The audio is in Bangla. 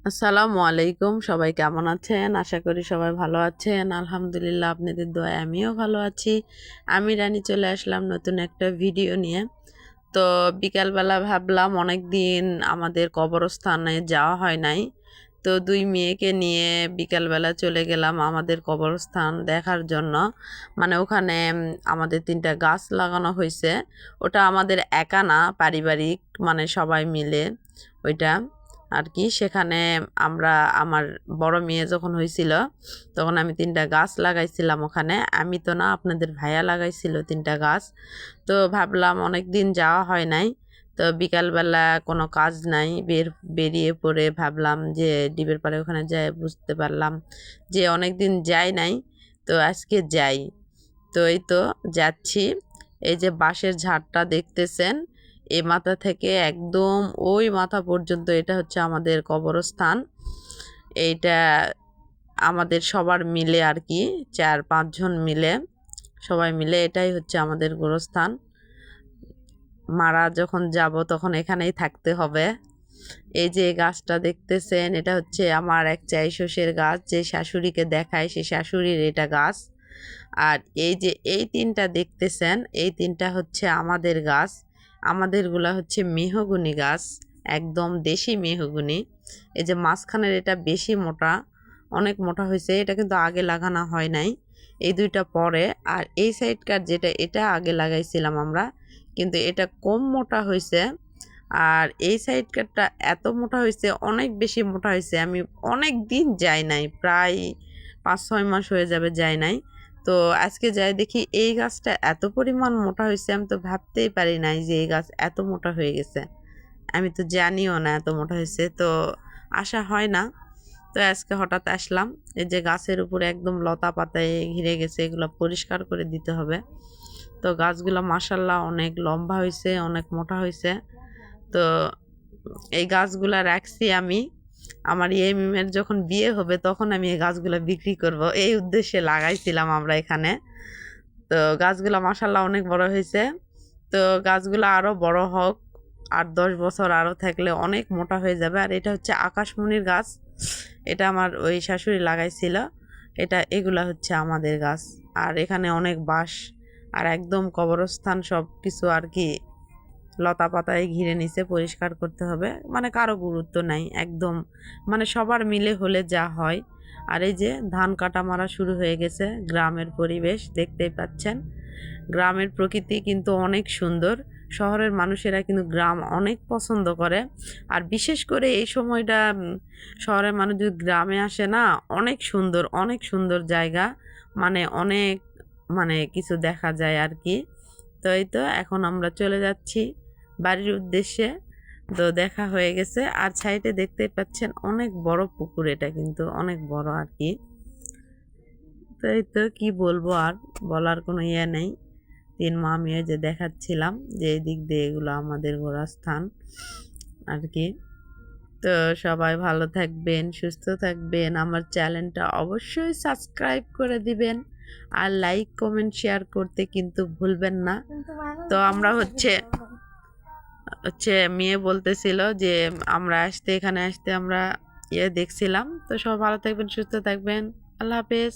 আসসালামু আলাইকুম, সবাই কেমন আছেন? আশা করি সবাই ভালো আছেন। আলহামদুলিল্লাহ, আপনাদের দোয়ায় আমিও ভালো আছি। আমি রানী চলে আসলাম নতুন একটা ভিডিও নিয়ে। তো বিকালবেলা ভাবলাম অনেক দিন আমাদের কবরস্থানে যাওয়া হয় নাই। তো দুই মেয়েকে নিয়ে বিকালবেলা চলে গেলাম আমাদের কবরস্থান দেখার জন্য। মানে ওখানে আমাদের 3টা গাছ লাগানো হয়েছে। ওটা আমাদের একা না, পারিবারিক, মানে সবাই মিলে ওইটা আর কি। সেখানে আমরা, আমার বড় মেয়ে যখন হয়েছিল তখন আমি 3টা গাছ লাগাইছিলাম ওখানে। আমি তো না, আপনাদের ভাইয়া লাগাইছিল 3টা গাছ। তো ভাবলাম অনেক দিন যাওয়া হয় নাই, তো বিকালবেলা কোনো কাজ নাই, বেরিয়ে পড়ে ভাবলাম যে ডিবের পাড়ে ওখানে যাই। বুঝতে পারলাম যে অনেক দিন যাই নাই, তো আজকে যাই। তো এই তো যাচ্ছি। এই যে বাঁশের ঝাড়টা দেখতেছেন, এ মাথা থেকে একদম ওই মাথা পর্যন্ত এটা হচ্ছে আমাদের কবরস্থান। এইটা আমাদের সবার মিলে আর কি, 4-5 জন মিলে, সবাই মিলে এটাই হচ্ছে আমাদের গোরস্থান। মারা যখন যাব তখন এখানেই থাকতে হবে। এই যে গাছটা দেখতেছেন, এটা হচ্ছে আমার এক চাই শস্যের গাছ, যে শাশুড়িকে দেখায় সে শাশুড়ির এটা গাছ। আর এই যে এই 3টা দেখতেছেন, এই 3টা হচ্ছে আমাদের গাছ। আমাদেরগুলা হচ্ছে মেহগনি গাছ, একদম দেশি মেহগনি। এই যে মাঝখানের এটা বেশি মোটা, অনেক মোটা হয়েছে। এটা কিন্তু আগে লাগানো হয় নাই, এই 2টা পরে। আর এই সাইডকার যেটা, এটা আগে লাগাইছিলাম আমরা, কিন্তু এটা কম মোটা হয়েছে। আর এই সাইডকারটা এত মোটা হয়েছে, অনেক বেশি মোটা হয়েছে। আমি অনেক দিন যাই নাই, প্রায় 5-6 মাস হয়ে যাবে যাই নাই। তো আজকে যাই দেখি এই গাছটা এত পরিমাণ মোটা হয়েছে, আমি তো ভাবতেই পারি নাই যে এই গাছ এত মোটা হয়ে গেছে। আমি তো জানিও না এত মোটা হয়েছে, তো আসা হয় না। তো আজকে হঠাৎ আসলাম। এই যে গাছের উপরে একদম লতা পাতায় ঘিরে গেছে, এগুলো পরিষ্কার করে দিতে হবে। তো গাছগুলো মাশাল্লাহ অনেক লম্বা হয়েছে, অনেক মোটা হয়েছে। তো এই গাছগুলা রাখছি আমি, আমার মেয়ের যখন বিয়ে হবে তখন আমি এই গাছগুলো বিক্রি করব, এই উদ্দেশ্যে লাগাইছিলাম আমরা এখানে। তো গাছগুলো মাশাল্লাহ অনেক বড় হয়েছে। তো গাছগুলো আরও বড় হোক, 8-10 বছর আরও থাকলে অনেক মোটা হয়ে যাবে। আর এটা হচ্ছে আকাশমণির গাছ, এটা আমার ওই শাশুড়ি লাগাইছিল। এগুলা হচ্ছে আমাদের গাছ। আর এখানে অনেক বাঁশ, আর একদম কবরস্থান সব কিছু আর কি লতা পাতায় ঘিরে নিচে, পরিষ্কার করতে হবে। মানে কারো গুরুত্ব নাই একদম, মানে সবার মিলে হলে যা হয়। আর এই যে ধান কাটা মারা শুরু হয়ে গেছে। গ্রামের পরিবেশ দেখতেই পাচ্ছেন, গ্রামের প্রকৃতি কিন্তু অনেক সুন্দর। শহরের মানুষেরা কিন্তু গ্রাম অনেক পছন্দ করে। আর বিশেষ করে এই সময়টা শহরের মানুষ যদি গ্রামে আসে না, অনেক সুন্দর, অনেক সুন্দর জায়গা, মানে অনেক, মানে কিছু দেখা যায় আর কি। তো এই তো এখন আমরা চলে যাচ্ছি বাড়ির উদ্দেশ্যে। তো দেখা হয়ে গেছে। আর সাইডে দেখতেই পাচ্ছেন অনেক বড় পুকুর, এটা কিন্তু অনেক বড় আর কি। তো এই তো কি বলবো, আর বলার কোনো ইয়ে নেই। 3 মা আমি ওই যে দেখাচ্ছিলাম যে এই দিক দিয়ে এগুলো আমাদের গোরস্থান আর কি। তো সবাই ভালো থাকবেন, সুস্থ থাকবেন। আমার চ্যানেলটা অবশ্যই সাবস্ক্রাইব করে দিবেন, আর লাইক কমেন্ট শেয়ার করতে কিন্তু ভুলবেন না। তো আমরা হচ্ছে হচ্ছে মেয়ে বলতেছিল যে আমরা এখানে আসতে আমরা দেখছিলাম। তো সবাই ভালো থাকবেন, সুস্থ থাকবেন। আল্লাহ হাফেজ।